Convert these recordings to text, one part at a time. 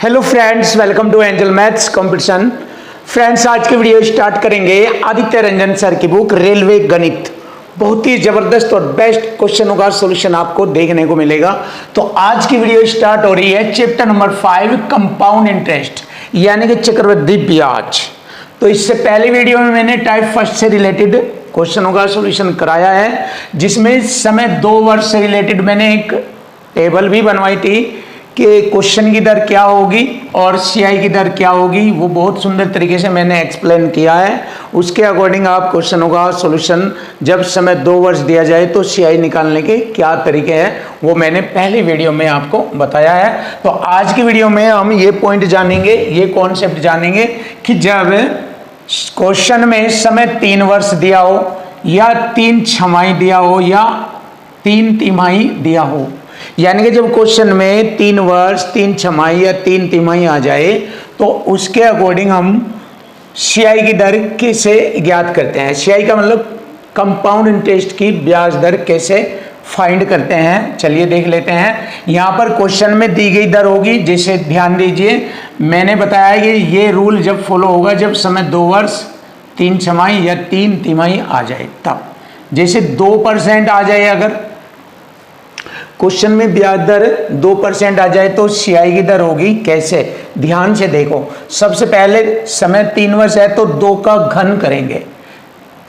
Hello friends, welcome to angel maths competition. Friends, आज की video start करेंगे Aditya Ranjan sir की बुक रेलवे गणित। बहुत ही जबरदस्त और बेस्ट क्वेश्चनों का सॉल्यूशन आपको देखने को मिलेगा। तो आज की वीडियो स्टार्ट हो रही है चैप्टर नंबर 5 कंपाउंड इंटरेस्ट यानी कि चक्रवृद्धि ब्याज। तो इससे पहले वीडियो में मैंने टाइप फर्स्ट से रिलेटेड क्वेश्चनों का सॉल्यूशन कराया है, जिसमें समय 2 वर्ष से रिलेटेड मैंने एक टेबल भी बनवाई थी कि क्वेश्चन की दर क्या होगी और सीआई की दर क्या होगी। वो बहुत सुंदर तरीके से मैंने एक्सप्लेन किया है। उसके अकॉर्डिंग आप क्वेश्चनों का सॉल्यूशन जब समय 2 वर्ष दिया जाए तो सीआई निकालने के क्या तरीके हैं वो मैंने पहली वीडियो में आपको बताया है। तो आज की वीडियो में हम ये पॉइंट जानेंगे, ये कॉन्सेप्ट जानेंगे कि जब क्वेश्चन में समय 3 वर्ष दिया हो या 3 छमाही दिया हो या 3 तिमाही दिया हो, यानी कि जब क्वेश्चन में 3 वर्ष 3 छमाही या 3 तिमाही आ जाए तो उसके अकॉर्डिंग हम सीआई की दर कैसे ज्ञात करते हैं। सीआई का मतलब कंपाउंड इंटरेस्ट की ब्याज दर कैसे फाइंड करते हैं, चलिए देख लेते हैं। यहाँ पर क्वेश्चन में दी गई दर होगी, जैसे ध्यान दीजिए मैंने बताया कि ये रूल जब फॉलो होगा जब समय 2 वर्ष 3 छमाही या 3 तिमाही आ जाए तब। जैसे 2% आ जाए, अगर क्वेश्चन में ब्याज दर 2% आ जाए तो सीआई की दर होगी कैसे, ध्यान से देखो। सबसे पहले समय 3 वर्ष है तो 2 का घन करेंगे।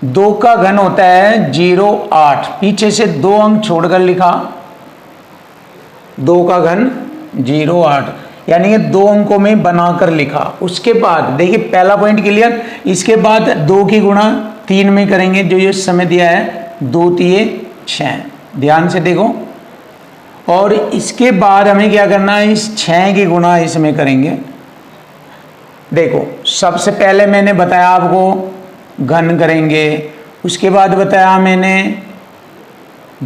2 का घन होता है 0.8, पीछे से 2 अंक छोड़कर लिखा 2 का घन 0.8, यानी कि 2 अंकों में बनाकर लिखा। उसके बाद देखिए पहला पॉइंट क्लियर। इसके बाद 2 की गुणा 3 में करेंगे, जो ये समय दिया है 2 तिये 6, ध्यान से देखो। और इसके बाद हमें क्या करना है, इस 6 की गुणा इसमें करेंगे। देखो सबसे पहले मैंने बताया आपको घन करेंगे, उसके बाद बताया मैंने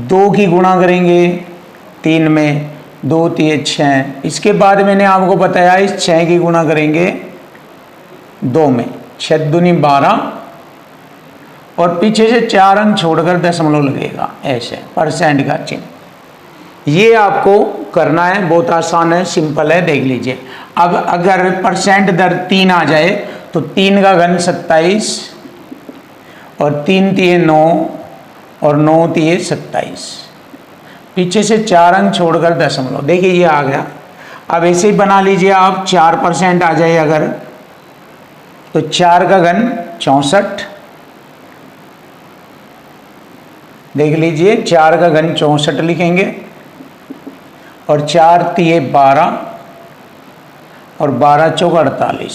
2 की गुणा करेंगे 3 में, 2 तिये 6। इसके बाद मैंने आपको बताया इस 6 की गुणा करेंगे 2 में, 6 दूनी 12, और पीछे से 4 अंक छोड़कर दशमलव लगेगा, ऐसे परसेंट का चिन्ह। ये आपको करना है, बहुत आसान है, सिंपल है, देख लीजिए। अब अगर परसेंट दर 3 आ जाए तो 3 का घन 27 और 3 तिये 9 और 9 तिये 27, पीछे से 4 अंक छोड़कर दशमलव, देखिए ये आ गया। अब ऐसे ही बना लीजिए आप, 4% आ जाए अगर तो 4 का घन 64, देख लीजिए 4 का घन 64 लिखेंगे, और 4 तिये 12 और 12 चौक 48,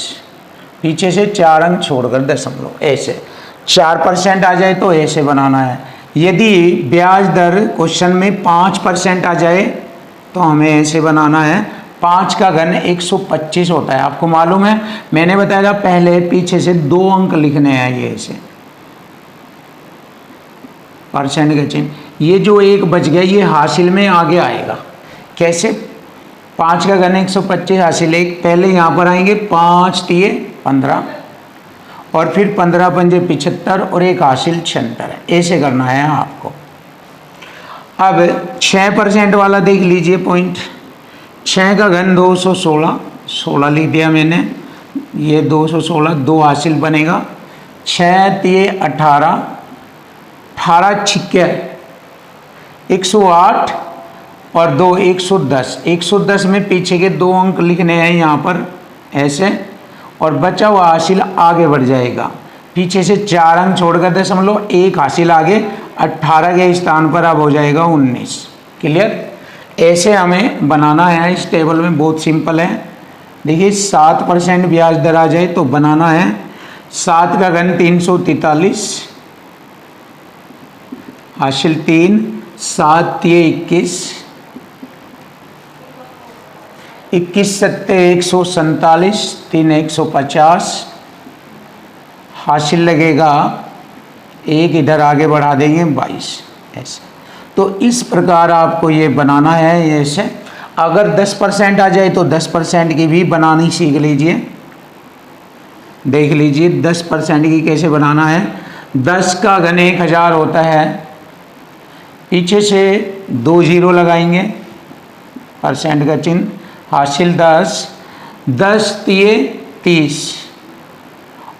पीछे से 4 अंक छोड़कर दशमलव, ऐसे 4% आ जाए तो ऐसे बनाना है। यदि ब्याज दर क्वेश्चन में 5% आ जाए तो हमें ऐसे बनाना है। 5 का घन 125 होता है, आपको मालूम है, मैंने बताया था पहले पीछे से 2 अंक लिखने हैं, ये ऐसे परसेंट का चिन्ह। ये जो एक बच गया ये हासिल में आगे आएगा, कैसे, 5 का घन 125 हासिल 1, पहले यहाँ पर आएंगे 5 तिये 15 और फिर 15 पंजे 75 और एक हासिल 76, ऐसे करना है आपको। अब 6% वाला देख लीजिए पॉइंट। 6 का घन 216, 16 लिख दिया मैंने, ये 216, 2 हासिल बनेगा, 6 तिये 18, 18 छिक्के 108 और 2 110, 110 में पीछे के 2 अंक लिखने हैं यहाँ पर ऐसे, और बचा हुआ हासिल आगे बढ़ जाएगा, पीछे से 4 अंक छोड़कर दशमलव, 1 हासिल आगे, 18 के स्थान पर अब हो जाएगा 19। क्लियर, ऐसे हमें बनाना है इस टेबल में, बहुत सिंपल है। देखिए 7% ब्याज दर आ जाए तो बनाना है 7 का घन 343 हासिल 3, 7 तिये 21, 21 सत्ते 147, 3 150, हासिल लगेगा 1 इधर आगे बढ़ा देंगे 22, ऐसे। तो इस प्रकार आपको ये बनाना है ऐसे। अगर 10% आ जाए तो 10% की भी बनानी सीख लीजिए, देख लीजिए 10% की कैसे बनाना है। 10 का घन 1000 होता है, पीछे से 2 जीरो लगाएंगे, परसेंट का चिन्ह, हासिल 10, 10 तिये 30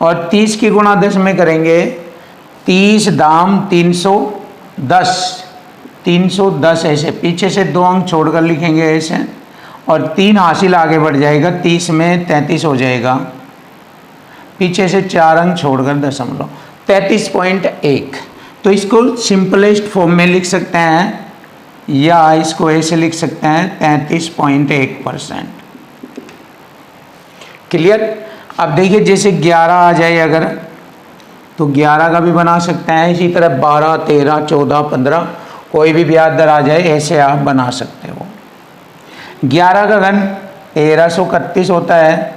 और 30 की गुणा 10 में करेंगे 30 दाम 310, 310 ऐसे पीछे से 2 अंक छोड़कर लिखेंगे ऐसे, और 3 हासिल आगे बढ़ जाएगा, 30 में 33 हो जाएगा, पीछे से 4 अंक छोड़कर दशमलव 33.1। तो इसको सिंपलेस्ट फॉर्म में लिख सकते हैं या इसको ऐसे लिख सकते हैं 33.1%। क्लियर। अब देखिए जैसे 11 आ जाए अगर, तो 11 का भी बना सकते हैं, इसी तरह 12, 13, 14, 15 कोई भी ब्याज दर आ जाए ऐसे आप बना सकते हो। 11 का घन 1331 होता है,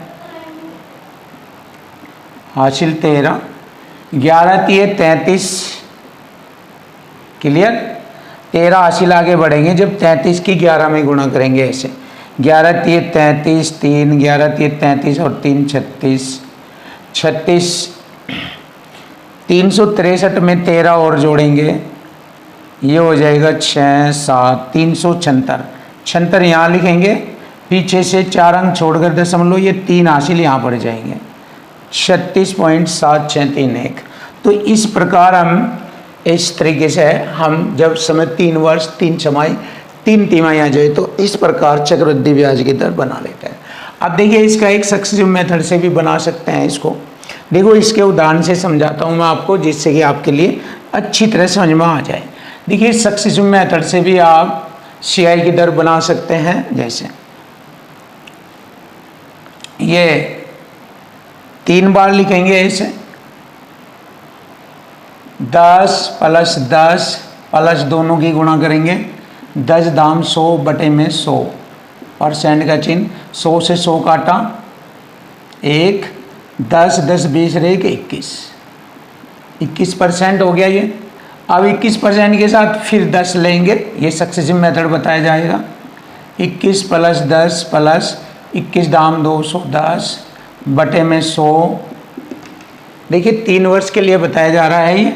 हासिल 13, 11 तिये 33। क्लियर। 13 हासिल आगे बढ़ेंगे जब 33 की 11 में गुणा करेंगे ऐसे, 11 तिये 33, 3, 11 तिये 33 और 3 36, 36, 363 में 13 और जोड़ेंगे, ये हो जाएगा 6, 7, 376, 76 यहाँ लिखेंगे, पीछे से 4 अंक छोड़कर दशमलव, ये 3 हासिल यहाँ पड़ जाएंगे, 36.7631। तो इस प्रकार हम इस तरीके से हम जब समय 3 वर्ष 3 छमाही 3 तिमाही आ जाए तो इस प्रकार चक्रवृद्धि ब्याज की दर बना लेते हैं। अब देखिए इसका एक सक्सेसिव मेथड से भी बना सकते हैं इसको। देखो इसके उदाहरण से समझाता हूँ मैं आपको, जिससे कि आपके लिए अच्छी तरह समझ में आ जाए। देखिए सक्सेसिव मेथड से भी आप CI की दर बना सकते हैं। जैसे ये 3 बार लिखेंगे ऐसे, 10 प्लस 10 प्लस दोनों की गुणा करेंगे, 10 दाम 100 बटे में 100, परसेंट का चिन्ह, 100 से 100 काटा 1, 10 10 20 रहे 21% हो गया ये। अब 21% के साथ फिर 10 लेंगे, ये सक्सेसिव मेथड बताया जाएगा। 21 प्लस 10 प्लस 21 दाम 210 बटे में 100। देखिए 3 वर्ष के लिए बताया जा रहा है, ये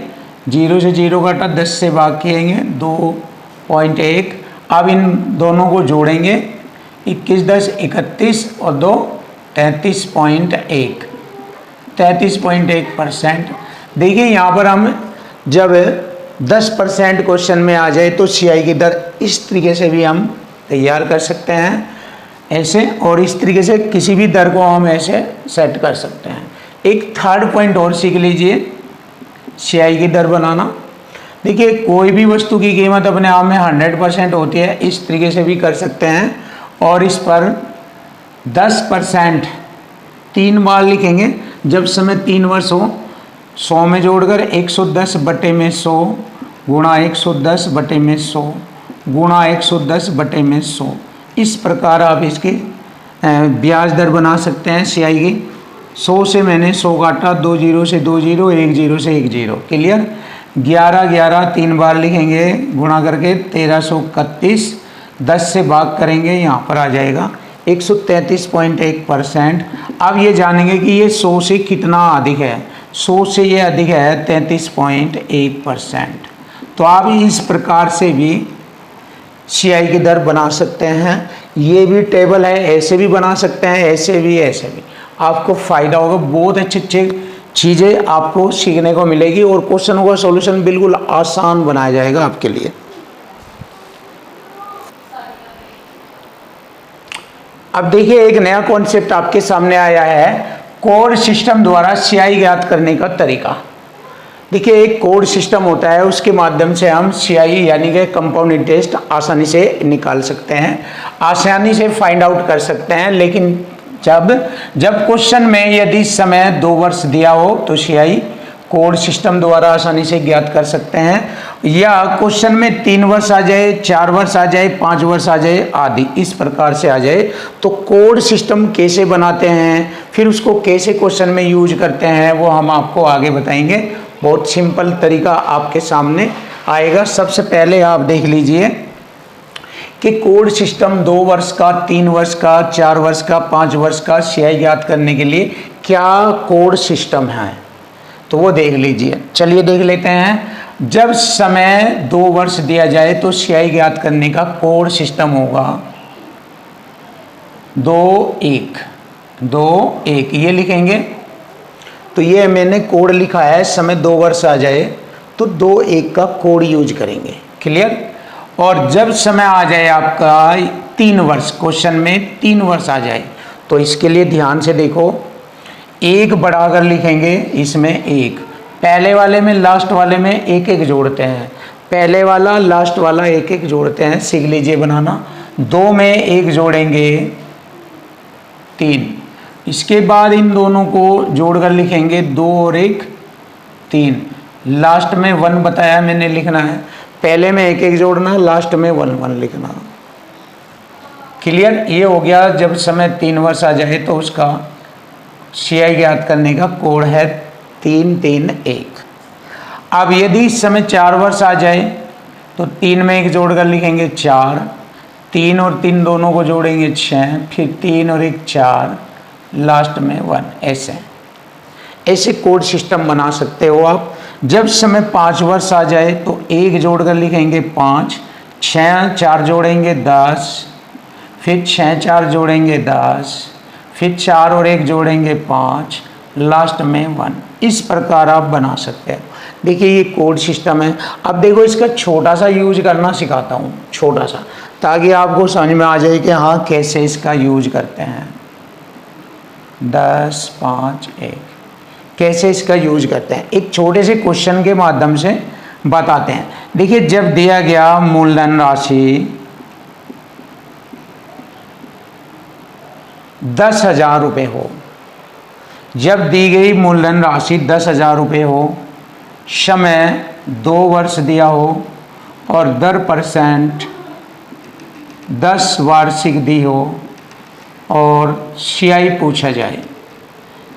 0 से 0 काटा, 10 से भाग किएंगे 2.1। अब इन दोनों को जोड़ेंगे, 21 10 31 और 2 33.1, 33.1%। देखिए यहाँ पर हम जब 10% क्वेश्चन में आ जाए तो CI की दर इस तरीके से भी हम तैयार कर सकते हैं ऐसे, और इस तरीके से किसी भी दर को हम ऐसे सेट कर सकते हैं। एक थर्ड पॉइंट और सीख लीजिए CI की दर बनाना। देखिए कोई भी वस्तु की कीमत अपने आप में 100% होती है, इस तरीके से भी कर सकते हैं, और इस पर 10% 3 बार लिखेंगे जब समय 3 वर्ष हो। 100 में जोड़कर 110 बटे में 100 गुणा 110 बटे में 100 गुणा 110 बटे में 100। इस प्रकार आप इसकी ब्याज दर बना सकते हैं CI की। 100 से मैंने 100 काटा, 2 0 से 2 0, 1 0 से 1 0। क्लियर। 11 11 3 बार लिखेंगे गुणा करके 1331, 10 से भाग करेंगे, यहाँ पर आ जाएगा 133.1%। अब ये जानेंगे कि ये 100 से कितना अधिक है। 100 से ये अधिक है 33.1%। तो आप इस प्रकार से भी CI की दर बना सकते हैं। ये भी टेबल है, ऐसे भी बना सकते हैं, ऐसे भी ऐसे भी। आपको फ़ायदा होगा, बहुत अच्छे चीज़ें आपको सीखने को मिलेगी, और क्वेश्चनों का सॉल्यूशन बिल्कुल आसान बनाया जाएगा आपके लिए। अब देखिए एक नया कॉन्सेप्ट आपके सामने आया है, कोड सिस्टम द्वारा CI ज्ञात करने का तरीका। देखिए एक कोड सिस्टम होता है, उसके माध्यम से हम CI यानी कि कंपाउंड इंटरेस्ट आसानी से निकाल सकते हैं, आसानी से फाइंड आउट कर सकते हैं। लेकिन जब क्वेश्चन में यदि समय 2 वर्ष दिया हो तो CI कोड सिस्टम द्वारा आसानी से ज्ञात कर सकते हैं, या क्वेश्चन में 3 वर्ष आ जाए, 4 वर्ष आ जाए, 5 वर्ष आ जाए आदि, इस प्रकार से आ जाए तो कोड सिस्टम कैसे बनाते हैं, फिर उसको कैसे क्वेश्चन में यूज करते हैं, वो हम आपको आगे बताएंगे। बहुत सिंपल तरीका आपके सामने आएगा। सबसे पहले आप देख लीजिए कि कोड सिस्टम 2 वर्ष का, 3 वर्ष का, 4 वर्ष का, 5 वर्ष का CI ज्ञात करने के लिए क्या कोड सिस्टम है, तो वो देख लीजिए। चलिए देख लेते हैं। जब समय 2 वर्ष दिया जाए तो CI ज्ञात करने का कोड सिस्टम होगा 2 1। 2 1 ये लिखेंगे। तो ये मैंने कोड लिखा है, समय 2 वर्ष आ जाए तो 2 1 का कोड यूज करेंगे। क्लियर। और जब समय आ जाए आपका 3 वर्ष, क्वेश्चन में 3 वर्ष आ जाए तो इसके लिए ध्यान से देखो, 1 बढ़ाकर लिखेंगे इसमें 1, पहले वाले में लास्ट वाले में 1 1 जोड़ते हैं, पहले वाला लास्ट वाला 1 1 जोड़ते हैं, सीख लीजिए बनाना। 2 में 1 जोड़ेंगे 3, इसके बाद इन दोनों को जोड़कर लिखेंगे 2 और 1 3, लास्ट में 1 बताया मैंने लिखना है, पहले में 1 1 जोड़ना, लास्ट में 1 1 लिखना। क्लियर। ये हो गया। जब समय 3 वर्ष आ जाए तो उसका CI ज्ञात करने का कोड है 3 3 1। अब यदि इस समय 4 वर्ष आ जाए तो 3 में 1 जोड़कर लिखेंगे 4, 3 और 3 दोनों को जोड़ेंगे 6, फिर 3 और 1 4, लास्ट में 1। ऐसे कोड सिस्टम बना सकते हो आप। जब समय 5 वर्ष आ जाए तो 1 जोड़कर लिखेंगे 5, 6 4 जोड़ेंगे 10, फिर 6 4 जोड़ेंगे 10, फिर 4 और 1 जोड़ेंगे 5, लास्ट में 1। इस प्रकार आप बना सकते हो। देखिए ये कोड सिस्टम है। अब देखो इसका छोटा सा यूज करना सिखाता हूँ, छोटा सा, ताकि आपको समझ में आ जाए कि हाँ कैसे इसका यूज करते हैं। 10 5 1 कैसे इसका यूज करते हैं, एक छोटे से क्वेश्चन के माध्यम से बताते हैं। देखिए जब दिया गया मूलधन राशि 10,000 रुपये हो, जब दी गई मूलधन राशि 10,000 रुपये हो, समय 2 वर्ष दिया हो और दर % 10 वार्षिक दी हो और CI पूछा जाए।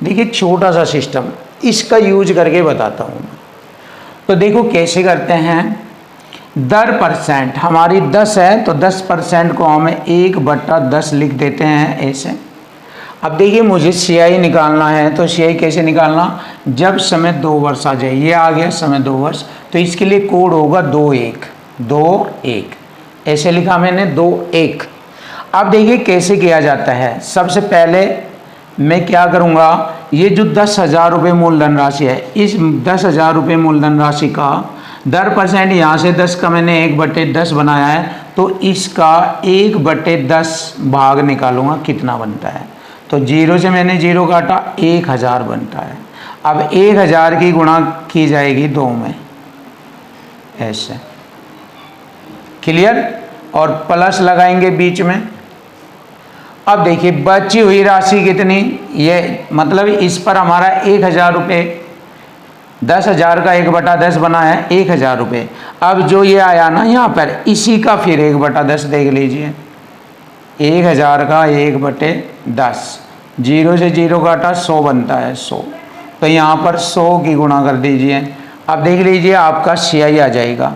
देखिए छोटा सा सिस्टम, इसका यूज करके बताता हूँ। तो देखो कैसे करते हैं। दर % हमारी 10 है तो 10% को हमें 1/10 लिख देते हैं ऐसे। अब देखिए मुझे CI निकालना है, तो CI कैसे निकालना, जब समय 2 वर्ष आ जाए, ये आ गया समय 2 वर्ष, तो इसके लिए कोड होगा 2 1 ऐसे लिखा मैंने 2 1। अब देखिए कैसे किया जाता है। सबसे पहले मैं क्या करूँगा, ये जो 10,000 रुपये मूलधन राशि है, इस 10,000 रुपये मूलधन राशि का दर % यहाँ से 10 का मैंने 1/10 बनाया है, तो इसका 1/10 भाग निकालूंगा कितना बनता है। तो 0 से मैंने 0 काटा, 1,000 बनता है। अब 1,000 की गुणा की जाएगी 2 में ऐसे। क्लियर। और प्लस लगाएंगे बीच में। अब देखिए बची हुई राशि कितनी, ये मतलब इस पर हमारा 1,000 रुपये, 10,000 का 1/10 बना है 1,000 रुपये। अब जो ये आया ना यहाँ पर, इसी का फिर 1/10 देख लीजिए। 1,000 का 1/10, 0 से 0 काटा, 100 बनता है 100, तो यहाँ पर 100 की गुणा कर दीजिए। अब देख लीजिए आपका CI आ जाएगा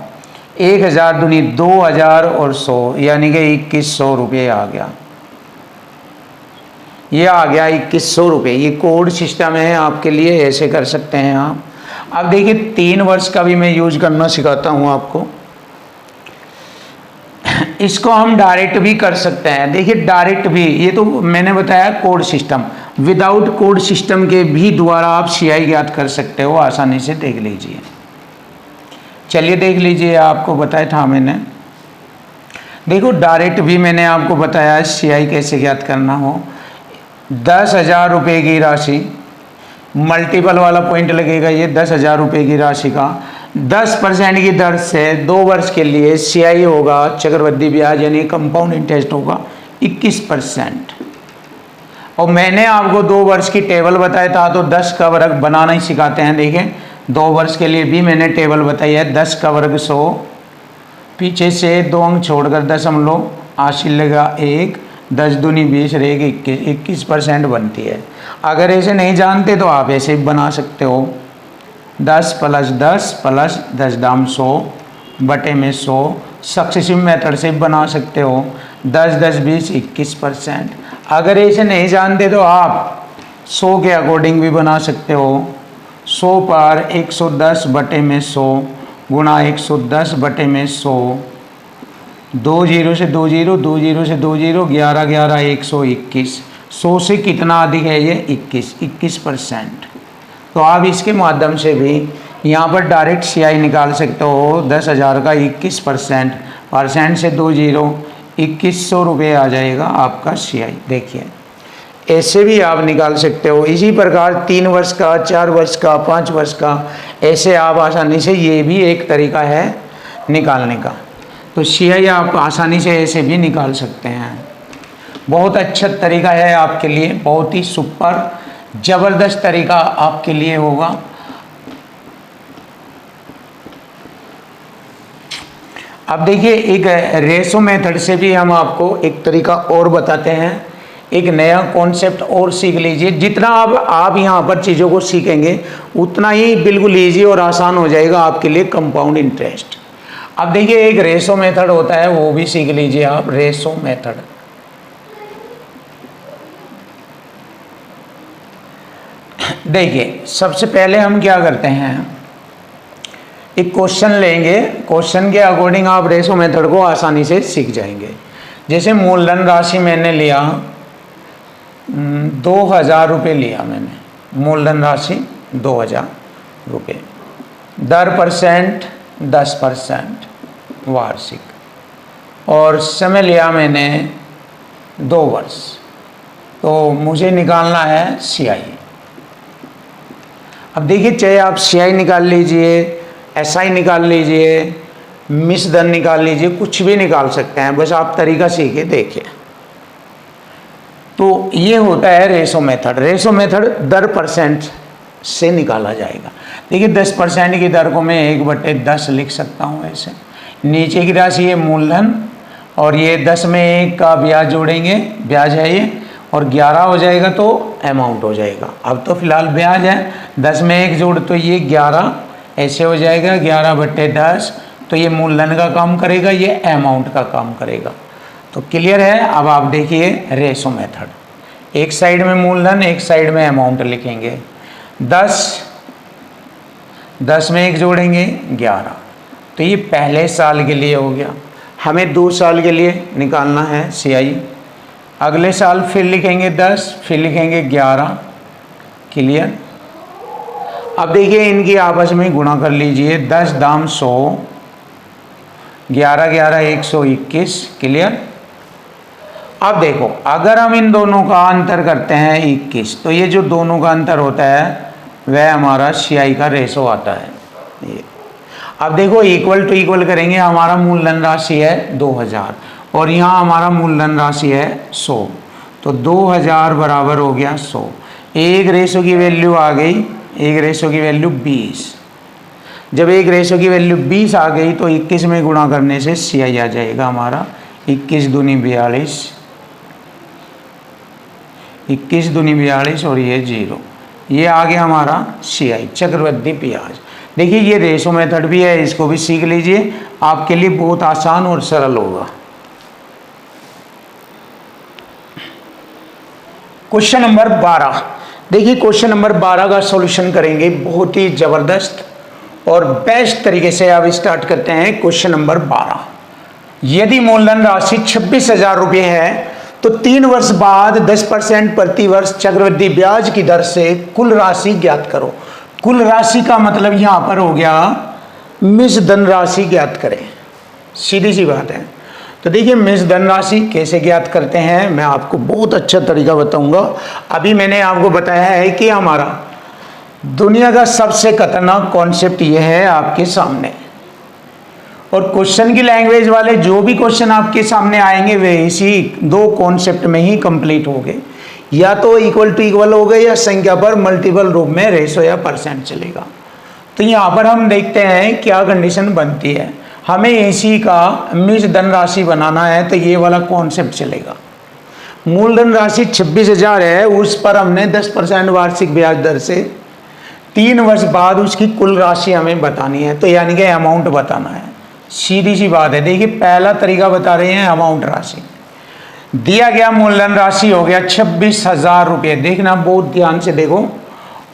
1,000 दूनी 2,000 और 100, यानी कि 2,100 रुपये आ गया। ये आ गया 2,100 रुपये। ये कोड सिस्टम है आपके लिए, ऐसे कर सकते हैं आप। अब देखिए 3 वर्ष का भी मैं यूज करना सिखाता हूँ आपको। इसको हम डायरेक्ट भी कर सकते हैं। देखिए डायरेक्ट भी, ये तो मैंने बताया code system, without code system के भी द्वारा आप CI ज्ञात कर सकते हो आसानी से। देख लीजिए, चलिए देख लीजिए, आपको बताया था मैंने। देखो डायरेक्ट भी मैंने आपको बताया CI कैसे ज्ञात करना हो। 10,000 रुपये की राशि, मल्टीपल वाला पॉइंट लगेगा ये 10,000 रुपये की राशि का 10% की दर से 2 वर्ष के लिए CI होगा, चक्रवृद्धि ब्याज यानी कंपाउंड इंटरेस्ट होगा 21%। और मैंने आपको 2 वर्ष की टेबल बताया था, तो 10 का वर्ग बनाना ही सिखाते हैं। देखें 2 वर्ष के लिए भी मैंने टेबल बताई है। 10 का वर्ग 100, पीछे से 2 अंक छोड़कर दशमलव, आशी लगा 1, 10 दूनी 20 रहेगी 21% बनती है। अगर ऐसे नहीं जानते तो आप ऐसे भी बना सकते हो। 10 + 10 + 10 दाम 100 बटे में 100, सक्सेसिव मेथड से भी बना सकते हो। 10 10 20 21%। अगर ऐसे नहीं जानते तो आप 100 के अकॉर्डिंग भी बना सकते हो। 100 पर 110 बटे में 100 गुणा 110 बटे में 100, 2 0 से 2 0, 2 0 से 2 0, 11 11 121, 100 से कितना अधिक है ये 21%। तो आप इसके माध्यम से भी यहाँ पर डायरेक्ट CI निकाल सकते हो। 10,000 का 21%, परसेंट से 2 जीरो, 2100 रुपये आ जाएगा आपका CI। देखिए ऐसे भी आप निकाल सकते हो। इसी प्रकार 3 वर्ष का, 4 वर्ष का, 5 वर्ष का, ऐसे आप आसानी से, ये भी एक तरीका है निकालने का। तो CI आप आसानी से ऐसे भी निकाल सकते हैं। बहुत अच्छा तरीका है आपके लिए, बहुत ही सुपर ज़बरदस्त तरीका आपके लिए होगा। अब देखिए एक रेशो मेथड से भी हम आपको एक तरीका और बताते हैं, एक नया कॉन्सेप्ट और सीख लीजिए। जितना आप यहाँ पर चीज़ों को सीखेंगे उतना ही बिल्कुल ईजी और आसान हो जाएगा आपके लिए कंपाउंड इंटरेस्ट। अब देखिए एक रेशो मेथड होता है, वो भी सीख लीजिए आप, रेशो मेथड। देखिए सबसे पहले हम क्या करते हैं, एक क्वेश्चन लेंगे, क्वेश्चन के अकॉर्डिंग आप रेशो मेथड को आसानी से सीख जाएंगे। जैसे मूलधन राशि मैंने लिया 2,000 रुपये लिया मैंने, मूलधन राशि 2,000 रुपये, दर परसेंट 10% वार्षिक, और समय लिया मैंने 2 वर्ष। तो मुझे निकालना है CI। अब देखिए चाहे आप CI निकाल लीजिए, SI निकाल लीजिए, मिश्र धन निकाल लीजिए, कुछ भी निकाल सकते हैं, बस आप तरीका सीखे देखिए। तो ये होता है रेशो मेथड। रेशो मेथड दर परसेंट से निकाला जाएगा। देखिए 10% की दर को मैं 1/10 लिख सकता हूँ ऐसे। नीचे की राशि ये मूलधन, और ये 10 में 1 का ब्याज जोड़ेंगे, ब्याज है ये, और 11 हो जाएगा तो अमाउंट हो जाएगा। अब तो फिलहाल ब्याज है, 10 में 1 जोड़ तो ये 11 ऐसे हो जाएगा, 11/10। तो ये मूलधन का काम करेगा, ये अमाउंट का काम करेगा। तो क्लियर है। अब आप देखिए रेशो मेथड, एक साइड में मूलधन, एक साइड में अमाउंट लिखेंगे। 10 में 1 जोड़ेंगे 11, तो ये पहले साल के लिए हो गया। हमें 2 साल के लिए निकालना है CI। अगले साल फिर लिखेंगे 10, फिर लिखेंगे 11। क्लियर। अब देखिए इनकी आपस में गुणा कर लीजिए, 10 दाम 100, 11 11 121। क्लियर। अब देखो अगर हम इन दोनों का अंतर करते हैं 21, तो ये जो दोनों का अंतर होता है वह हमारा CI का रेशो आता है ये। अब देखो इक्वल टू इक्वल करेंगे, हमारा मूलधन राशि है 2,000 और यहाँ हमारा मूलधन राशि है 100, तो 2,000 बराबर हो गया 100। एक रेशो की वैल्यू आ गई, एक रेशो की वैल्यू 20। जब एक रेशो की वैल्यू 20 आ गई तो 21 में गुणा करने से CI आ जाएगा हमारा 21 दूनी 42, 21 दूनी 42 और ये 0, ये आ गया हमारा CI चक्रवृद्धि ब्याज। देखिए ये रेशो मेथड भी है, इसको भी सीख लीजिए, आपके लिए बहुत आसान और सरल होगा। Question number 12। देखिए क्वेश्चन नंबर 12 का सॉल्यूशन करेंगे बहुत ही ज़बरदस्त और बेस्ट तरीके से। अब स्टार्ट करते हैं क्वेश्चन नंबर 12। यदि मूलधन राशि 26,000 रुपये है तो 3 वर्ष बाद 10% प्रति वर्ष चक्रवृद्धि ब्याज की दर से कुल राशि ज्ञात करो। कुल राशि का मतलब यहाँ पर हो गया मिश्र धन राशि ज्ञात करें, सीधी सी बात है। तो देखिए मिश्र धन राशि कैसे ज्ञात करते हैं मैं आपको बहुत अच्छा तरीका बताऊंगा। अभी मैंने आपको बताया है कि हमारा दुनिया का सबसे खतरनाक कॉन्सेप्ट ये है आपके सामने, और क्वेश्चन की लैंग्वेज वाले जो भी क्वेश्चन आपके सामने आएंगे वे इसी 2 कॉन्सेप्ट में ही कंप्लीट होंगे, या तो इक्वल टू इक्वल होगा या संख्या पर मल्टीपल रूप में रेशो या परसेंट चलेगा। तो यहाँ पर हम देखते हैं क्या कंडीशन बनती है। हमें इसी का मिश्र धन राशि बनाना है तो ये वाला कॉन्सेप्ट चलेगा। मूलधन राशि 26,000 है, उस पर हमने 10% वार्षिक ब्याज दर से 3 वर्ष बाद उसकी कुल राशि हमें बतानी है, तो यानी कि अमाउंट बताना है। सीधी सी बात है। देखिए पहला तरीका बता रहे हैं अमाउंट राशि। दिया गया मूलधन राशि हो गया 26,000 रुपये, देखना बहुत ध्यान से देखो,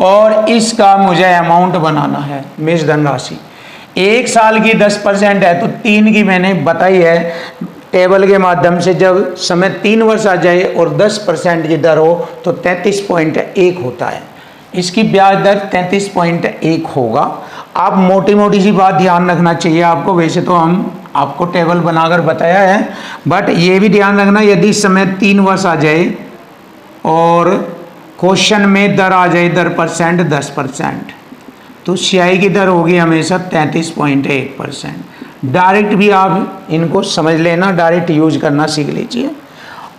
और इसका मुझे अमाउंट बनाना है मिश्र धन राशि। 1 साल की 10% है तो 3 की मैंने बताई है, टेबल के माध्यम से जब समय 3 वर्ष आ जाए और 10% की दर हो तो 33.1 होता है। इसकी ब्याज दर 33.1 होगा। आप मोटी मोटी सी बात ध्यान रखना चाहिए आपको, वैसे तो हम आपको टेबल बनाकर बताया है, बट ये भी ध्यान रखना यदि समय 3 वर्ष आ जाए और क्वेश्चन में दर आ जाए दर परसेंट 10%, तो सियाई की दर होगी हमेशा 33.1%। डायरेक्ट भी आप इनको समझ लेना, डायरेक्ट यूज करना सीख लीजिए।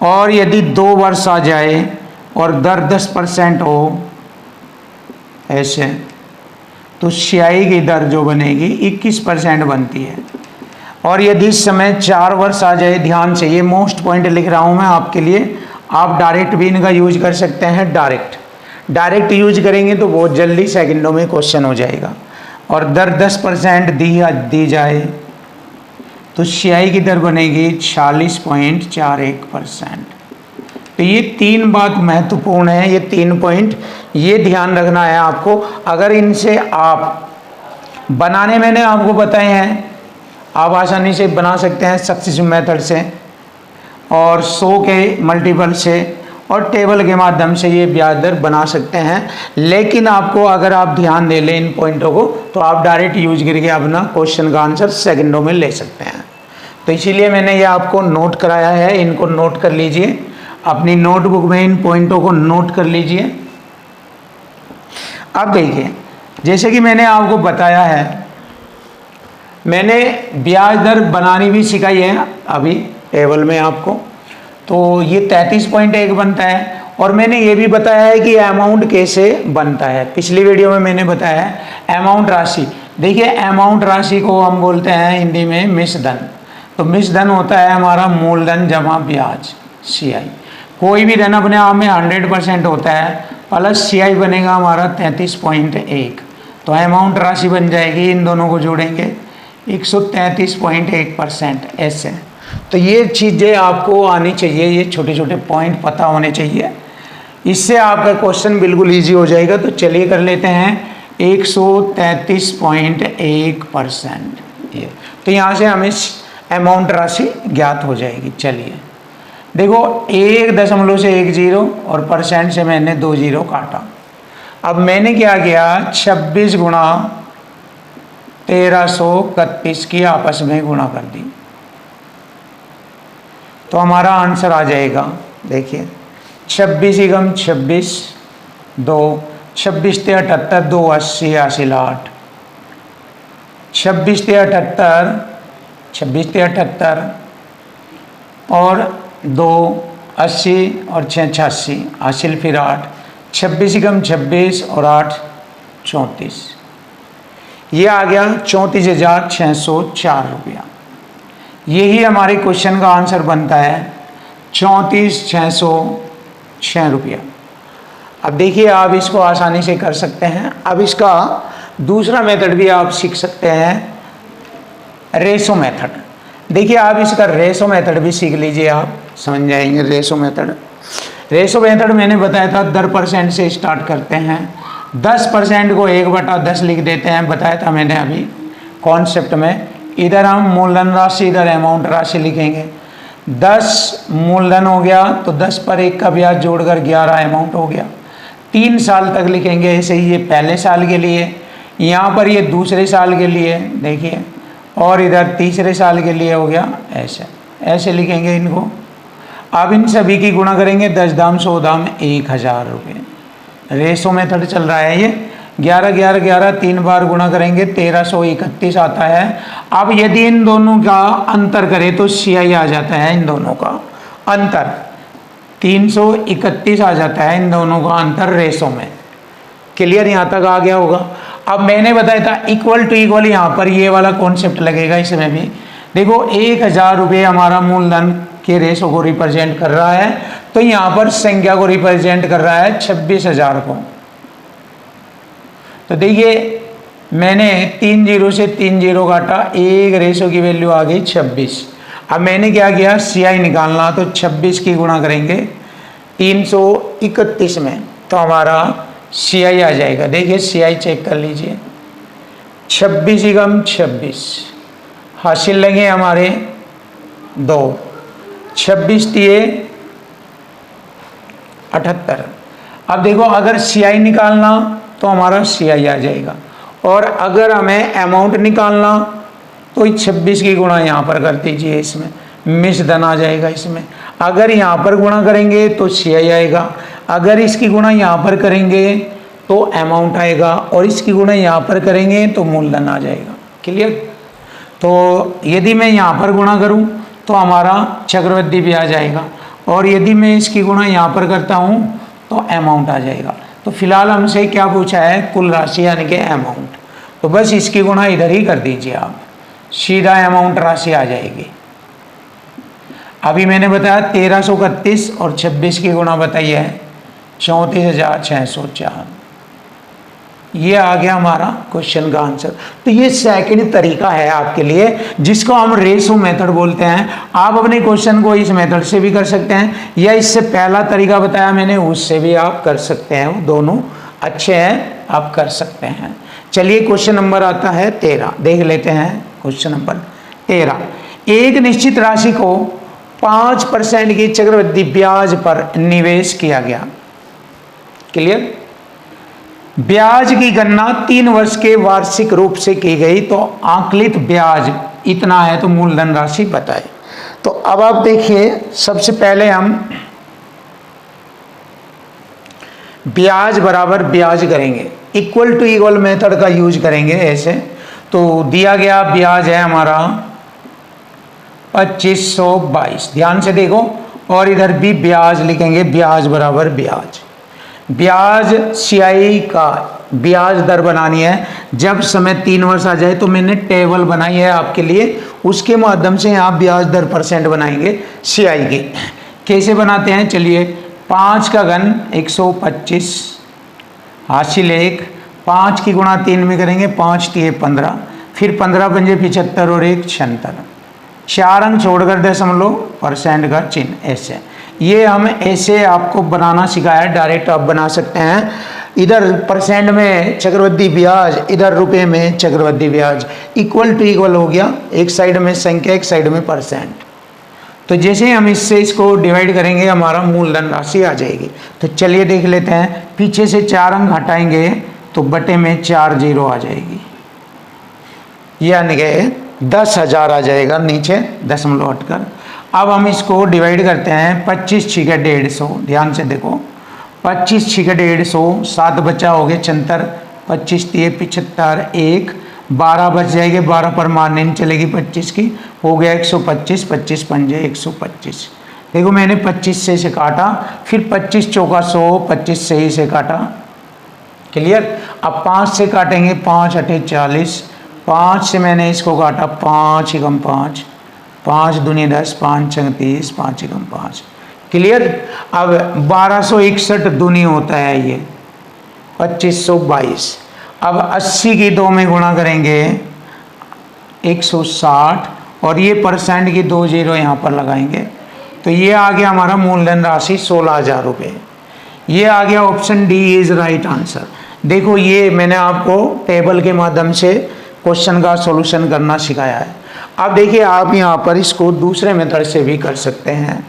और यदि 2 वर्ष आ जाए और दर 10% हो ऐसे, तो सियाई की दर जो बनेगी 21% बनती है। और यदि समय 4 वर्ष आ जाए, ध्यान से ये मोस्ट पॉइंट लिख रहा हूँ मैं आपके लिए, आप डायरेक्ट भी इनका यूज कर सकते हैं। डायरेक्ट यूज करेंगे तो बहुत जल्दी सेकंडों में क्वेश्चन हो जाएगा। और दर 10% दी जाए तो सियाई की दर बनेगी 46.41%। तो ये 3 बात महत्वपूर्ण है, ये 3 पॉइंट ये ध्यान रखना है आपको। अगर इनसे आप बनाने मैंने आपको बताए हैं, आप आसानी से बना सकते हैं सक्सेसिव मेथड से और 100 के मल्टीपल से और टेबल के माध्यम से ये ब्याज दर बना सकते हैं। लेकिन आपको अगर आप ध्यान दे लें इन पॉइंटों को तो आप डायरेक्ट यूज करके अपना क्वेश्चन का आंसर सेकंडों में ले सकते हैं। तो इसीलिए मैंने ये आपको नोट कराया है, इनको नोट कर लीजिए, अपनी नोटबुक में इन पॉइंटों को नोट कर लीजिए। अब देखिए, जैसे कि मैंने आपको बताया है, मैंने ब्याज दर बनानी भी सिखाई है अभी टेबल में आपको, तो ये 33.1 बनता है। और मैंने ये भी बताया है कि अमाउंट कैसे बनता है, पिछली वीडियो में मैंने बताया है अमाउंट राशि। देखिए अमाउंट राशि को हम बोलते हैं हिंदी में मिश्रधन। तो मिश्रधन होता है हमारा मूलधन जमा ब्याज, सीआई। कोई भी धन अपने आप में 100% होता है, प्लस सीआई बनेगा हमारा 33.1, तो अमाउंट राशि बन जाएगी, इन दोनों को जोड़ेंगे 133.1% ऐसे। तो ये चीज़ें आपको आनी चाहिए, ये छोटे छोटे पॉइंट पता होने चाहिए, इससे आपका क्वेश्चन बिल्कुल इजी हो जाएगा। तो चलिए कर लेते हैं 133.1%। ये तो यहाँ से हमें अमाउंट राशि ज्ञात हो जाएगी। चलिए देखो, 1.10 और परसेंट से मैंने 2 जीरो काटा। अब मैंने क्या किया, 26 गुणा 1331 की आपस में गुणा कर दी, तो हमारा आंसर आ जाएगा। देखिए 26 एकम 26, 2 26 ते 78, 2 80 80 60, 26 ते 78, 26 ते 78 और 2 80 और 6 86, हासिल फिर 8, 26 एकम 26 और 8 34, ये आ गया 34,604 रुपया। यही हमारे क्वेश्चन का आंसर बनता है 34,606 रुपया। अब देखिए आप इसको आसानी से कर सकते हैं। अब इसका दूसरा मेथड भी आप सीख सकते हैं, रेशो मेथड। देखिए आप इसका रेशो मेथड भी सीख लीजिए, आप समझ जाएंगे रेशो मेथड। रेशो मेथड मैंने बताया था दर परसेंट से स्टार्ट करते हैं, 10% को 1/10 लिख देते हैं, बताया था मैंने अभी कॉन्सेप्ट में। इधर हम मूलधन राशि, इधर अमाउंट राशि लिखेंगे। 10 मूलधन हो गया तो 10 पर 1 का ब्याज जोड़कर 11 अमाउंट हो गया। 3 साल तक लिखेंगे ऐसे ही, ये पहले साल के लिए, यहाँ पर ये दूसरे साल के लिए देखिए, और इधर तीसरे साल के लिए हो गया, ऐसे लिखेंगे इनको। अब इन सभी की गुणा करेंगे, 10 दाम 100 दाम 1000 रुपये। रेशो मेथड चल रहा है ये, 11 11 11 3 बार गुणा करेंगे 1331 आता है। अब यदि इन दोनों का अंतर करें तो सीआई आ जाता है, इन दोनों का अंतर 331 आ जाता है, इन दोनों का अंतर रेशो में। क्लियर, यहाँ तक आ गया होगा। अब मैंने बताया था इक्वल टू इक्वल, यहाँ पर ये वाला कॉन्सेप्ट लगेगा इसमें भी। देखो 1000 रुपये हमारा मूलधन के रेशो को रिप्रेजेंट कर रहा है, तो यहाँ पर संख्या को रिप्रेजेंट कर रहा है 26,000 को। तो देखिए मैंने 3 जीरो से 3 जीरो काटा, एक रेशो की वैल्यू आ गई 26। अब मैंने क्या किया, सीआई निकालना, तो 26 की गुणा करेंगे 331 में, तो हमारा सीआई आ जाएगा। देखिए सीआई चेक कर लीजिए, 26 एकम 26, हासिल लगे हमारे 2, 26 तिये 78। अब देखो अगर CI निकालना तो हमारा CI आ जाएगा, और अगर हमें अमाउंट निकालना तो 26 की गुणा यहाँ पर कर दीजिए, इसमें मिस धन आ जाएगा। इसमें अगर यहाँ पर गुणा करेंगे तो CI आएगा, अगर इसकी गुणा यहाँ पर करेंगे तो अमाउंट आएगा, और इसकी गुणा यहाँ पर करेंगे तो मूलधन आ जाएगा। क्लियर? तो यदि मैं यहाँ पर गुणा करूँ तो हमारा चक्रवृद्धि ब्याज आएगा, और यदि मैं इसकी गुणा यहाँ पर करता हूँ तो अमाउंट आ जाएगा। तो फिलहाल हमसे क्या पूछा है? कुल राशि यानी कि अमाउंट। तो बस इसकी गुणा इधर ही कर दीजिए आप, सीधा अमाउंट राशि आ जाएगी। अभी मैंने बताया 1331 और 26 की गुणा बताई है 34,604। ये आ गया हमारा क्वेश्चन का आंसर। तो ये सेकंड तरीका है आपके लिए, जिसको हम रेशो मेथड बोलते हैं। आप अपने क्वेश्चन को इस मेथड से भी कर सकते हैं, या इससे पहला तरीका बताया मैंने उससे भी आप कर सकते हैं। वो दोनों अच्छे हैं, आप कर सकते हैं। चलिए क्वेश्चन नंबर आता है 13, देख लेते हैं। क्वेश्चन नंबर 13, एक निश्चित राशि को 5% की चक्रवृद्धि ब्याज पर निवेश किया गया। क्लियर? ब्याज की गणना 3 वर्ष के वार्षिक रूप से की गई, तो आंकलित ब्याज इतना है, तो मूलधन राशि बताए। तो अब आप देखिए, सबसे पहले हम ब्याज बराबर ब्याज करेंगे, इक्वल टू इक्वल मेथड का यूज करेंगे। ऐसे तो दिया गया ब्याज है हमारा 2522, ध्यान से देखो, और इधर भी ब्याज लिखेंगे, ब्याज बराबर ब्याज। ब्याज CI का ब्याज दर बनानी है। जब समय 3 वर्ष आ जाए तो मैंने टेबल बनाई है आपके लिए, उसके माध्यम से यहाँ ब्याज दर परसेंट बनाएंगे CI की। कैसे बनाते हैं? चलिए, 5 का घन 125 हासिल 1, 5 की गुणा 3 में करेंगे, 5 तिये 15, फिर 15 पंजे 75 और 1 76, 4 अंक छोड़कर दशमलव परसेंट का चिन्ह। ऐसे ये हम ऐसे आपको बनाना सिखाया है, डायरेक्ट आप बना सकते हैं। इधर परसेंट में चक्रवृद्धि ब्याज, इधर रुपए में चक्रवृद्धि ब्याज, इक्वल टू इक्वल हो गया। एक साइड में संख्या, एक साइड में परसेंट। तो जैसे हम इससे इसको डिवाइड करेंगे हमारा मूलधन राशि आ जाएगी। तो चलिए देख लेते हैं, पीछे से 4 अंक हटाएंगे तो बटे में 4 जीरो आ जाएगी, यानी कि 10,000 आ जाएगा नीचे दशमलव हटकर। अब हम इसको डिवाइड करते हैं, 25 6 का 150, ध्यान से देखो, 25 6 का 150, 7 बचा हो गए 76, 25 तिये 75, 1 12 बच जाएंगे, 12 पर मारने नहीं चलेगी 25 की, हो गया 125, 25 पंजे 125। देखो मैंने 25 से काटा, फिर 25 चौका 100, 25 से ही से काटा। क्लियर? अब 5 से काटेंगे, 5 अठे 40, 5 से मैंने इसको काटा, 5 एकम 5, 5 दूनी 10, 5 छंग 30, 5 एकम 5। क्लियर? अब 1261 दूनी होता है ये 2522। अब 80 की 2 में गुणा करेंगे 160, और ये परसेंट की 2 जीरो यहाँ पर लगाएंगे, तो ये आ गया हमारा मूलधन राशि 16,000 रुपये। ये आ गया, option D is right answer. देखो ये मैंने आपको टेबल के माध्यम से क्वेश्चन का सॉल्यूशन करना सिखाया है। अब देखिए आप यहाँ पर इसको दूसरे मेथड से भी कर सकते हैं,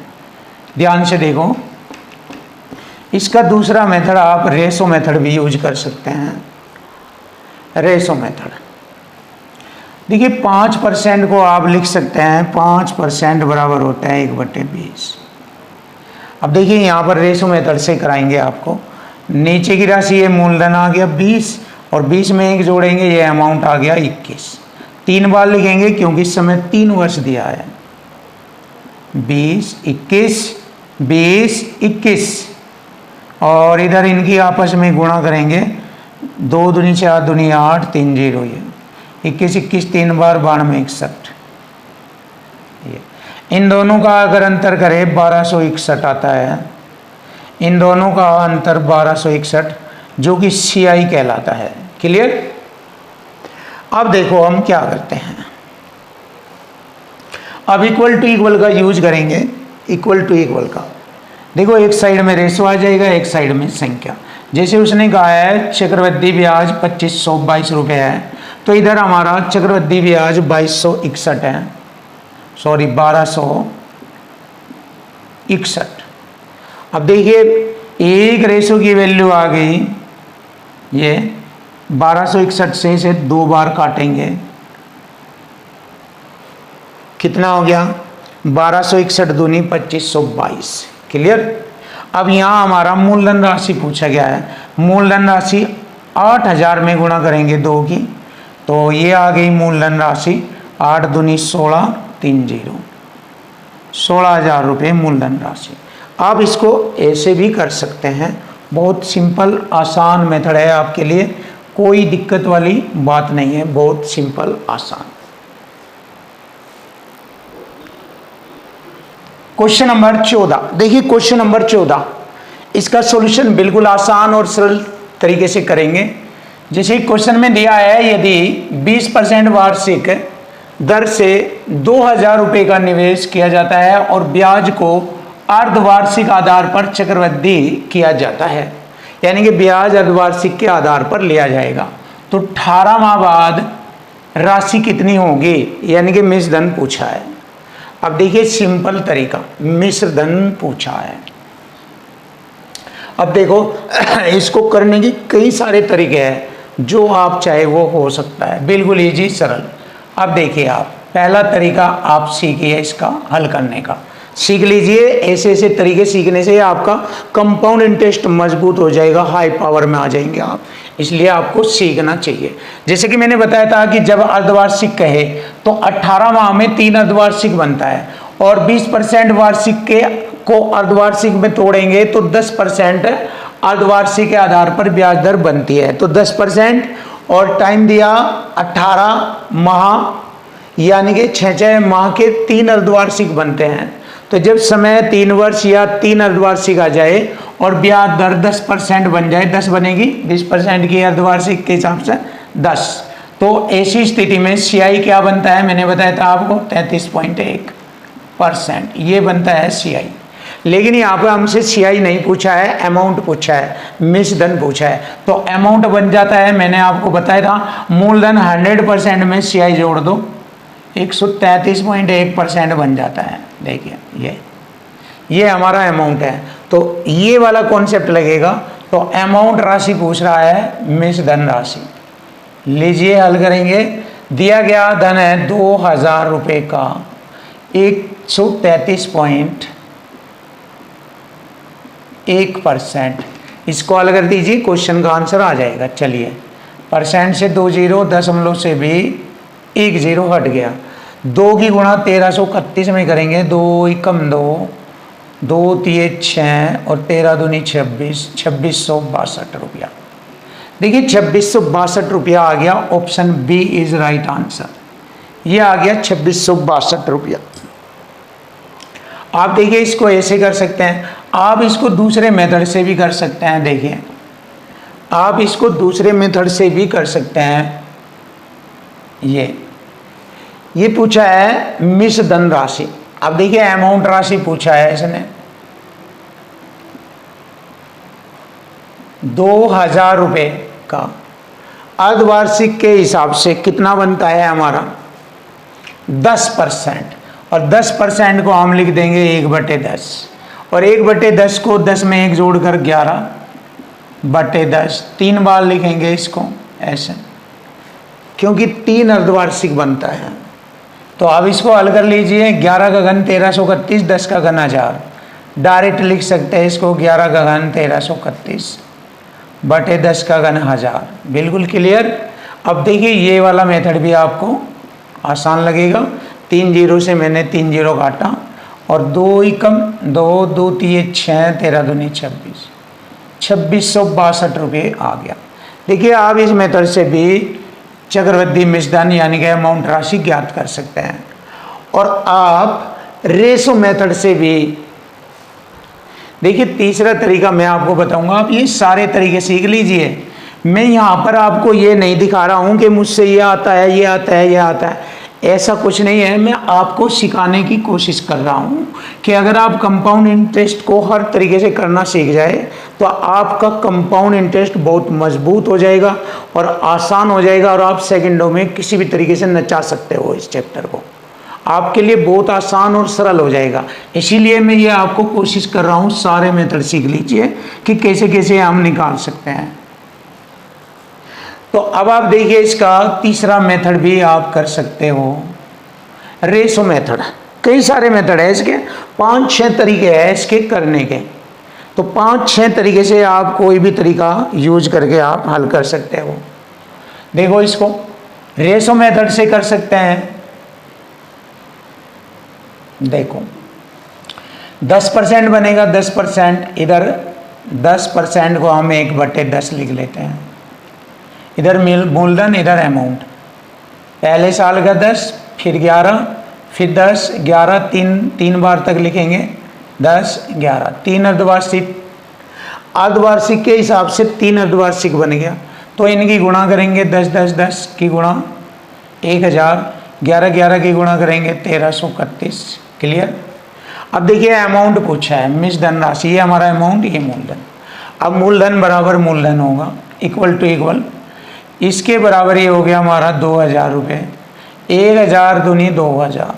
ध्यान से देखो। इसका दूसरा मेथड आप रेशो मेथड भी यूज कर सकते हैं। रेशो मेथड देखिए, 5% को आप लिख सकते हैं, 5% बराबर होता है 1/20। अब देखिए यहाँ पर रेशो मेथड से कराएंगे आपको। नीचे की राशि ये मूलधन आ गया 20, और 20 में 1 जोड़ेंगे, ये अमाउंट आ गया 21। 3 बार लिखेंगे क्योंकि इस समय 3 वर्ष दिया है, 20 21 20 21, और इधर इनकी आपस में गुणा करेंगे, 2 दूनी 4 दूनी 8, 3 जीरो, ये 21 21 3 बार 92 61। इन दोनों का अगर अंतर करें 1261 आता है, इन दोनों का अंतर 1261, जो कि CI कहलाता है। क्लियर? अब देखो हम क्या करते हैं, अब इक्वल टू इक्वल का यूज करेंगे। इक्वल टू इक्वल का देखो, एक साइड में रेशो आ जाएगा, एक साइड में संख्या। जैसे उसने कहा है चक्रवृद्धि ब्याज 2522 रुपये है, तो इधर हमारा चक्रवृद्धि ब्याज 2261 है, सॉरी 1261। अब देखिए एक रेशो की वैल्यू आ गई, ये 1261 से इसे 2 बार काटेंगे, कितना हो गया 1261 दूनी 2522। क्लियर। अब यहाँ हमारा मूलधन राशि पूछा गया है, मूलधन राशि 8000 में गुणा करेंगे 2 की, तो ये आ गई मूलधन राशि 8 दूनी 16 30, 16,000 रुपये मूलधन राशि। आप इसको ऐसे भी कर सकते हैं, बहुत सिंपल आसान मेथड है आपके लिए, कोई दिक्कत वाली बात नहीं है, बहुत सिंपल आसान। क्वेश्चन नंबर 14, देखिए क्वेश्चन नंबर 14, इसका सॉल्यूशन बिल्कुल आसान और सरल तरीके से करेंगे। जैसे क्वेश्चन में दिया है, यदि 20% वार्षिक दर से 2000 रुपये का निवेश किया जाता है और ब्याज को अर्धवार्षिक आधार पर चक्रवृद्धि किया जाता है, यानी कि ब्याज अर्धवार्षिक के आधार पर लिया जाएगा, तो 18 माह बाद राशि कितनी होगी, यानी कि मिश्र धन पूछा है। अब देखिए सिंपल तरीका, मिश्र धन पूछा है। अब देखो इसको करने की कई सारे तरीके हैं, जो आप चाहे वो हो सकता है, बिल्कुल इजी सरल। अब देखिए आप पहला तरीका आप सीखिए, इसका हल करने का सीख लीजिए। ऐसे ऐसे तरीके सीखने से आपका कंपाउंड इंटरेस्ट मजबूत हो जाएगा, हाई पावर में आ जाएंगे आप, इसलिए आपको सीखना चाहिए। जैसे कि मैंने बताया था कि जब अर्धवार्षिक कहे तो 18 माह में 3 अर्धवार्षिक बनता है, और 20% वार्षिक के को अर्धवार्षिक में तोड़ेंगे तो 10% अर्धवार्षिक के आधार पर ब्याज दर बनती है, तो 10%, और टाइम दिया 18 माह, यानी कि 6 माह के 3 अर्धवार्षिक बनते हैं। तो जब समय 3 वर्ष या 3 अर्धवार्षिक आ जाए और ब्याज दर 10% बन जाए, 10 बनेगी, 20% की अर्धवार्षिक के हिसाब से 10, तो ऐसी स्थिति में सीआई क्या बनता है, मैंने बताया था आपको 33.1%, ये बनता है सीआई। लेकिन यहाँ पर हमसे सीआई नहीं पूछा है, अमाउंट पूछा है, मिश्र धन पूछा है, तो अमाउंट बन जाता है, मैंने आपको बताया था मूलधन 100% में सीआई जोड़ दो 133.1% बन जाता है। देखिए ये हमारा अमाउंट है, तो ये वाला कॉन्सेप्ट लगेगा। तो अमाउंट राशि पूछ रहा है, मिश्र धन राशि लीजिए, हल करेंगे। दिया गया धन है 2000 रुपये का 133.1%, इसको हल कर दीजिए, क्वेश्चन का आंसर आ जाएगा। चलिए परसेंट से 2 जीरो, दशमलव से भी 1 जीरो हट गया, 2 की गुणा 1331 में करेंगे, 2 एकम 2, 2 तिये 6 और 13 दूनी 26, 2662 रुपया। देखिए 2662 रुपया आ गया, option B is right answer, ये आ गया 2662 रुपया। आप देखिए इसको ऐसे कर सकते हैं, आप इसको दूसरे मेथड से भी कर सकते हैं। देखिए आप इसको दूसरे मेथड से भी कर सकते हैं। ये पूछा है मिश्र धन राशि। अब देखिए अमाउंट राशि पूछा है इसने 2000 रुपये का, अर्धवार्षिक के हिसाब से कितना बनता है हमारा 10%, और 10% को हम लिख देंगे 1/10, और 1/10 को 10 में 1 जोड़कर 11/10, 3 बार लिखेंगे इसको ऐसे, क्योंकि 3 अर्धवार्षिक बनता है। तो अब इसको हल कर लीजिए, 11 का घन 1331, 10 का घन 1000, डायरेक्ट लिख सकते हैं इसको 11 का घन 1331 बटे 10 का घन 1000, बिल्कुल क्लियर। अब देखिए ये वाला मेथड भी आपको आसान लगेगा। 3 जीरो से मैंने 3 जीरो काटा, और 2 एकम 2, 2 तिये 6, 13 दूनी 26, 2662 रुपये आ गया। देखिए आप इस मेथड से भी चक्रवृद्धि मिश्र धन यानी कि अमाउंट राशि ज्ञात कर सकते हैं, और आप रेशो मेथड से भी। देखिए तीसरा तरीका मैं आपको बताऊंगा, आप ये सारे तरीके सीख लीजिए। मैं यहाँ पर आपको ये नहीं दिखा रहा हूँ कि मुझसे ये आता है, ये आता है, ये आता है, ऐसा कुछ नहीं है। मैं आपको सिखाने की कोशिश कर रहा हूँ कि अगर आप कंपाउंड इंटरेस्ट को हर तरीके से करना सीख जाए तो आपका कंपाउंड इंटरेस्ट बहुत मजबूत हो जाएगा और आसान हो जाएगा, और आप सेकंडों में किसी भी तरीके से नचा सकते हो इस चैप्टर को। आपके लिए बहुत आसान और सरल हो जाएगा। इसीलिए मैं ये आपको कोशिश कर रहा हूँ सारे मेथड सीख लीजिए कि कैसे कैसे हम निकाल सकते हैं। तो अब आप देखिए इसका तीसरा मेथड भी आप कर सकते हो, रेशो मेथड। कई सारे मेथड है इसके, 5-6 तरीके हैं इसके करने के। तो 5-6 तरीके से आप कोई भी तरीका यूज करके आप हल कर सकते हो। देखो इसको रेशो मेथड से कर सकते हैं। देखो 10% बनेगा, 10% इधर 10% को हम 1/10 लिख लेते हैं। इधर मूलधन, इधर अमाउंट। पहले साल का 10, फिर 11, फिर 10, 11, तीन बार तक लिखेंगे 10, 11। 3 अर्धवार्षिक, अर्धवार्षिक के हिसाब से 3 अर्धवार्षिक बन गया। तो इनकी गुणा करेंगे 10, 10, 10 की गुणा 1000, 11, 11 की गुणा करेंगे 1331। क्लियर। अब देखिए अमाउंट पूछा है, मिस धनराशि, ये हमारा अमाउंट, ये मूलधन। अब मूलधन बराबर मूलधन होगा, इक्वल टू इक्वल, इसके बराबर ये हो गया हमारा 2000 रुपये। 1000 दूनी 2000,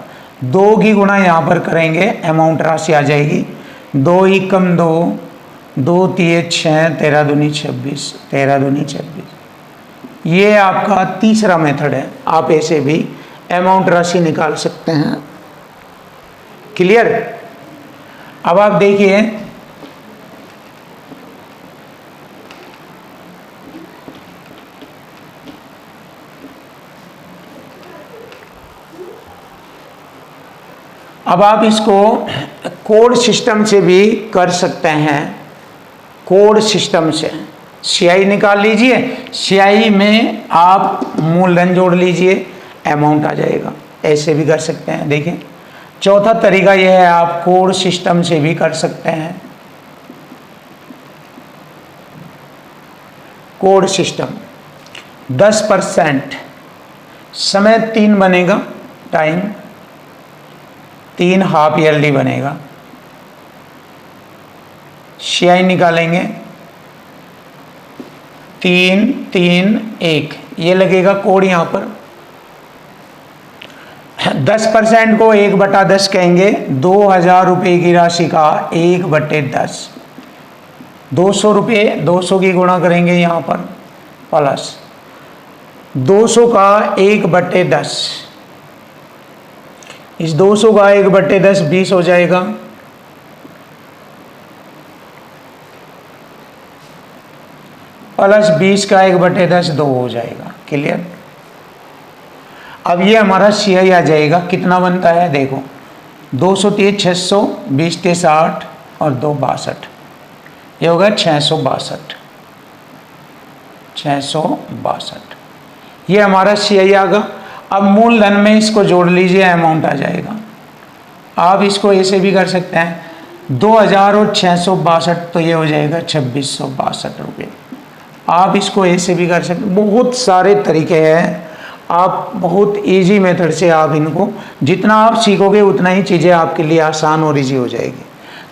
2 की गुणा यहाँ पर करेंगे, अमाउंट राशि आ जाएगी। 2 ही कम 2, 2 तिये 6, 13 दूनी 26, 13 दूनी 26। ये आपका तीसरा मेथड है। आप ऐसे भी अमाउंट राशि निकाल सकते हैं। क्लियर। अब आप देखिए अब आप इसको कोड सिस्टम से भी कर सकते हैं। कोड सिस्टम से सीआई निकाल लीजिए, सीआई में आप मूलधन जोड़ लीजिए, अमाउंट आ जाएगा। ऐसे भी कर सकते हैं। देखिए चौथा तरीका यह है, आप कोड सिस्टम से भी कर सकते हैं। कोड सिस्टम 10%, समय 3 बनेगा, टाइम 3 हाफ ईयरली बनेगा। सीआई निकालेंगे 3, 3, 1, ये लगेगा कोड यहाँ पर। 10% को 1/10 कहेंगे, 2000 रुपये की राशि का 1/10, 200 रुपये, 200 की गुणा करेंगे यहाँ पर, प्लस 200 का 1/10, इस 200 का 1/10 20 हो जाएगा, प्लस 20 का 1/10 2 हो जाएगा। क्लियर। अब ये हमारा सीआई आ जाएगा, कितना बनता है देखो, 200 × 600, 20 × 60 और 2 62, ये होगा 662, 662। ये हमारा सीआई आ गया। अब मूलधन में इसको जोड़ लीजिए, अमाउंट आ जाएगा। आप इसको ऐसे भी कर सकते हैं, 2000 और 662, तो ये हो जाएगा 2662 रुपये। आप इसको ऐसे भी कर सकते, बहुत सारे तरीके हैं। आप बहुत इजी मेथड से आप इनको, जितना आप सीखोगे उतना ही चीज़ें आपके लिए आसान और इजी हो जाएगी।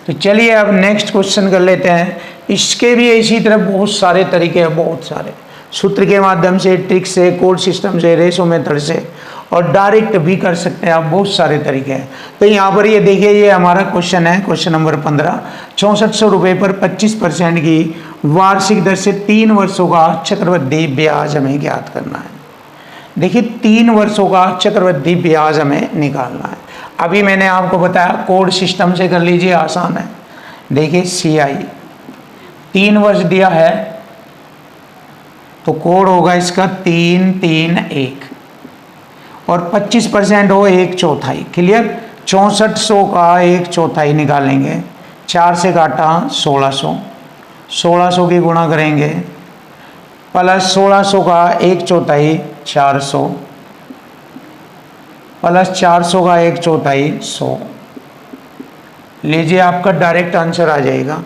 तो चलिए अब नेक्स्ट क्वेश्चन कर लेते हैं। इसके भी इसी तरह बहुत सारे तरीके हैं, बहुत सारे, सूत्र के माध्यम से, ट्रिक से, कोड सिस्टम से, रेशो मेथड से, और डायरेक्ट भी कर सकते हैं आप। बहुत सारे तरीके हैं। तो यहाँ पर ये देखिए, ये हमारा क्वेश्चन है, क्वेश्चन नंबर 15। 6400 रुपये पर 25% की वार्षिक दर से 3 वर्षों का चक्रवृद्धि ब्याज हमें ज्ञात करना है। देखिए 3 वर्षों का चक्रवृद्धि ब्याज हमें निकालना है। अभी मैंने आपको बताया कोड सिस्टम से कर लीजिए, आसान है। देखिए सीआई 3 वर्ष दिया है, तो कोड होगा इसका 3, 3, 1, और 25% हो 1/4। क्लियर। 6400 का 1/4 निकालेंगे, 4 से काटा 1600, 1600 की गुणा करेंगे, प्लस 1600 का 1/4 400, प्लस 400 का 1/4 100। लीजिए आपका डायरेक्ट आंसर आ जाएगा।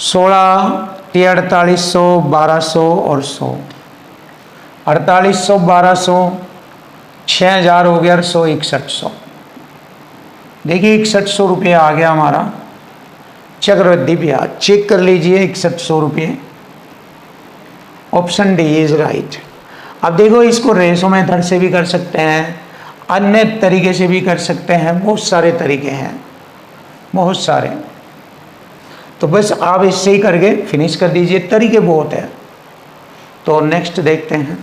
16 × 4800, 1200 और 100, 4800, 1200, 6000 हो गया, 100 6100। देखिए 6100 रुपये आ गया हमारा चक्रवृद्धि ब्याज। चेक कर लीजिए 6100 रुपये। Option D is right. अब देखो इसको रेशो मेथड से भी कर सकते हैं, अन्य तरीके से भी कर सकते हैं, बहुत सारे तरीके हैं, बहुत सारे। तो बस आप इससे ही करके फिनिश कर दीजिए, तरीके बहुत है। तो नेक्स्ट देखते हैं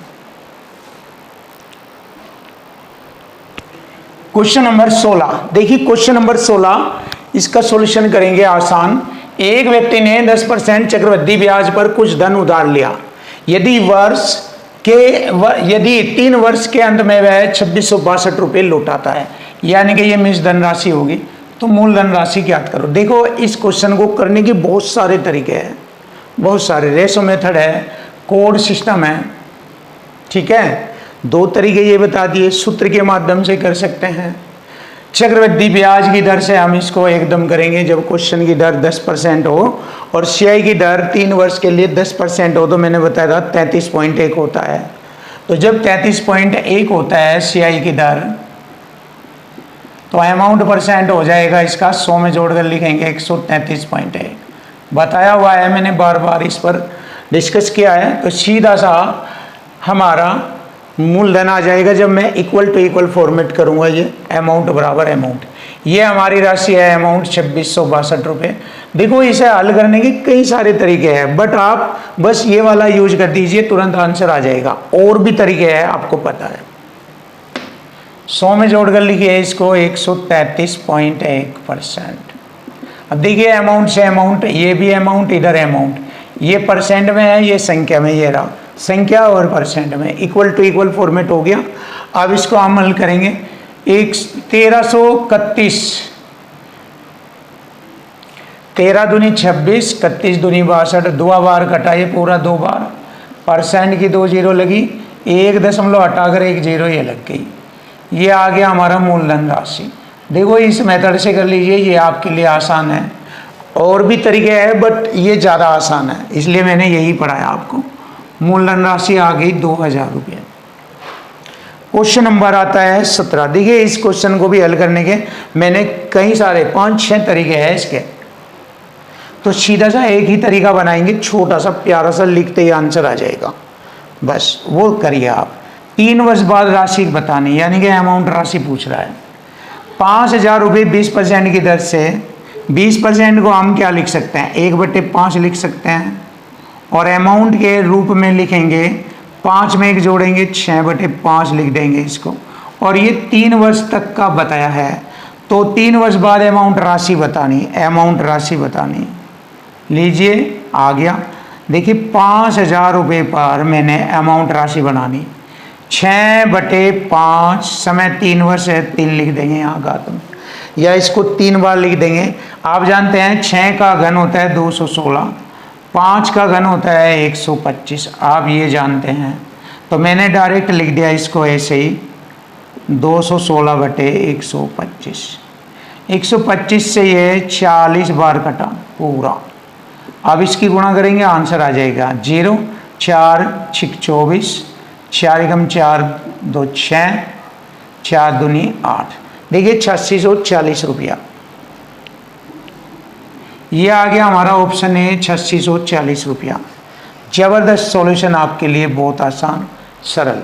क्वेश्चन नंबर 16। देखिए क्वेश्चन नंबर 16, इसका सॉल्यूशन करेंगे आसान। एक व्यक्ति ने 10% चक्रवृद्धि ब्याज पर कुछ धन उधार लिया। यदि 3 वर्ष के अंत में वह 2662 रुपये लौटाता है, यानी कि ये मिस धनराशि होगी, तो मूल धनराशि ज्ञात करो। देखो इस क्वेश्चन को करने के बहुत सारे तरीके हैं, बहुत सारे। रेशो मेथड है, कोड सिस्टम है, ठीक है। 2 तरीके ये बता दिए, सूत्र के माध्यम से कर सकते हैं। चक्रवृद्धि ब्याज की दर से हम इसको एकदम करेंगे जब क्वेश्चन की दर 10% हो और सीआई की दर 3 वर्ष के लिए 10% हो, तो मैंने बताया था 33.1 होता है। तो जब 33.1 होता है सीआई की दर, तो अमाउंट परसेंट हो जाएगा इसका 100 में जोड़कर लिखेंगे 133.1। बताया हुआ है मैंने, बार बार इस पर डिस्कस किया है। तो सीधा सा हमारा मूलधन आ जाएगा जब मैं इक्वल टू इक्वल फॉर्मेट करूंगा, ये अमाउंट बराबर अमाउंट। ये हमारी राशि है अमाउंट 2662 रुपये। देखो इसे हल करने के कई सारे तरीके हैं, बट आप बस ये वाला यूज कर दीजिए, तुरंत आंसर आ जाएगा। और भी तरीके हैं, आपको पता है। 100 में जोड़कर लिखिए इसको 133.1%। अब देखिए अमाउंट से अमाउंट, ये भी अमाउंट, इधर अमाउंट, ये परसेंट में है, ये संख्या में, ये रहा संख्या और परसेंट में, इक्वल टू इक्वल फॉर्मेट हो गया। अब इसको हम हल करेंगे। 1331, 13 दूनी 26, 31 दूनी 62, 2 बार कटा, ये पूरा 2 बार, परसेंट की 2 जीरो लगी, 1 दशमलव हटाकर 1 जीरो ये लग गई। ये आ गया हमारा मूलधन राशि। देखो इस मेथड से कर लीजिए, ये आपके लिए आसान है। और भी तरीके हैं बट ये ज़्यादा आसान है, इसलिए मैंने यही पढ़ाया आपको। मूलधन राशि आ गई 2000 रुपये। क्वेश्चन नंबर आता है 17। देखिए इस क्वेश्चन को भी हल करने के मैंने कई सारे 5-6 तरीके हैं इसके। तो सीधा सा एक ही तरीका बनाएंगे, छोटा सा प्यारा सा, लिखते ही आंसर आ जाएगा। बस वो करिए आप। 3 वर्ष बाद राशि बतानी, यानी कि अमाउंट राशि पूछ रहा है। 5000 रुपये 20% की दर से, 20% को हम क्या लिख सकते हैं, 1/5 लिख सकते हैं। और अमाउंट के रूप में लिखेंगे, 5 में 1 जोड़ेंगे, 6/5 लिख देंगे इसको। और ये 3 वर्ष तक का बताया है, तो 3 वर्ष बाद अमाउंट राशि बतानी, अमाउंट राशि बतानी। लीजिए आ गया। देखिए 5000 रुपये पर मैंने अमाउंट राशि बनानी, 6/5, समय 3 वर्ष है, 3 लिख देंगे यहाँ का, तुम या इसको 3 बार लिख देंगे। आप जानते हैं 6 का घन होता है 216, 5 का घन होता है 125, आप ये जानते हैं। तो मैंने डायरेक्ट लिख दिया इसको ऐसे ही, 216/125। 125 से ये 40 बार कटा पूरा। अब इसकी गुणा करेंगे, आंसर आ जाएगा 0, 4 6 24, 4 एकम 4 2 6, 4 दूनी 8। देखिए 8640 रुपया। ये आ गया हमारा ऑप्शन है 8640 रुपया। ज़बरदस्त सॉल्यूशन आपके लिए, बहुत आसान सरल।